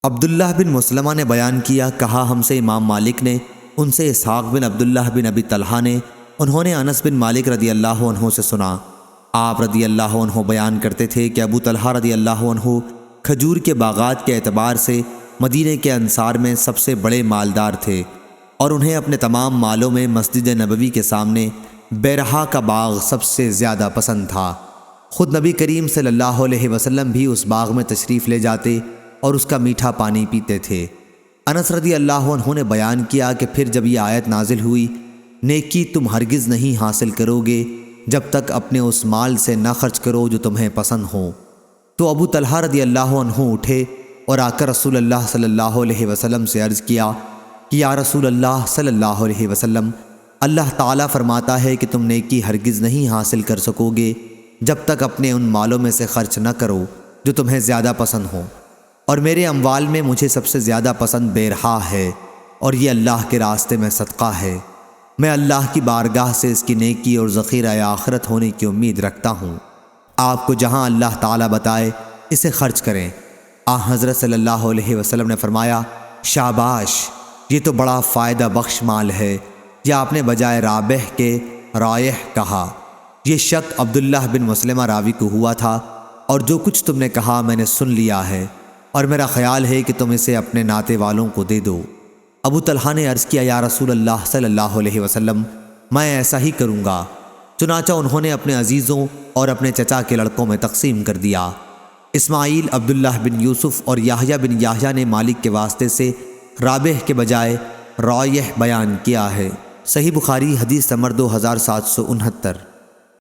عبداللہ بن مسلمہ نے بیان کیا، کہا ہم سے امام مالک نے، ان سے اسحاق بن عبداللہ بن ابی طلحہ نے، انہوں نے انس بن مالک رضی اللہ عنہ سے سنا۔ آپ رضی اللہ عنہ بیان کرتے تھے کہ ابو طلحہ رضی اللہ عنہ کھجور کے باغات کے اعتبار سے مدینے کے انصار میں سب سے بڑے مالدار تھے، اور انہیں اپنے تمام مالوں میں مسجد نبوی کے سامنے بیرہا کا باغ سب سے زیادہ پسند تھا۔ خود نبی کریم صلی اللہ علیہ وسلم بھی اس باغ میں تشریف لے جاتے اور اس کا میٹھا پانی پیتے تھے۔ انس رضی اللہ عنہ نے بیان کیا کہ پھر جب یہ آیت نازل ہوئی، نیکی تم ہرگز نہیں حاصل کرو گے جب تک اپنے اس مال سے نہ خرچ کرو جو تمہیں پسند ہو، تو ابو طلحہ رضی اللہ عنہ اٹھے اور آ کر رسول اللہ صلی اللہ علیہ وسلم سے عرض کیا کہ یا رسول اللہ صلی اللہ علیہ وسلم، اللہ تعالیٰ فرماتا ہے کہ تم نیکی ہرگز نہیں حاصل کر سکو گے جب تک اپنے ان مالوں میں سے خرچ نہ کرو جو تمہیں زیادہ پسند ہو، اور میرے اموال میں مجھے سب سے زیادہ پسند بیرہا ہے، اور یہ اللہ کے راستے میں صدقہ ہے۔ میں اللہ کی بارگاہ سے اس کی نیکی اور ذخیرہ آخرت ہونے کی امید رکھتا ہوں۔ آپ کو جہاں اللہ تعالیٰ بتائے اسے خرچ کریں۔ حضرت صلی اللہ علیہ وسلم نے فرمایا، شاباش، یہ تو بڑا فائدہ بخش مال ہے، یا آپ نے بجائے رابح کے رائح کہا۔ یہ شک عبداللہ بن مسلمہ راوی کو ہوا تھا، اور جو کچھ تم نے کہا میں نے سن لیا ہے، اور میرا خیال ہے کہ تم اسے اپنے ناتے والوں کو دے دو۔ ابو طلحہ نے عرض کیا، یا رسول اللہ صلی اللہ علیہ وسلم، میں ایسا ہی کروں گا۔ چنانچہ انہوں نے اپنے عزیزوں اور اپنے چچا کے لڑکوں میں تقسیم کر دیا۔ اسماعیل، عبداللہ بن یوسف اور یحییٰ بن یحییٰ نے مالک کے واسطے سے رابح کے بجائے رائح بیان کیا ہے۔ صحیح بخاری حدیث نمبر 2769۔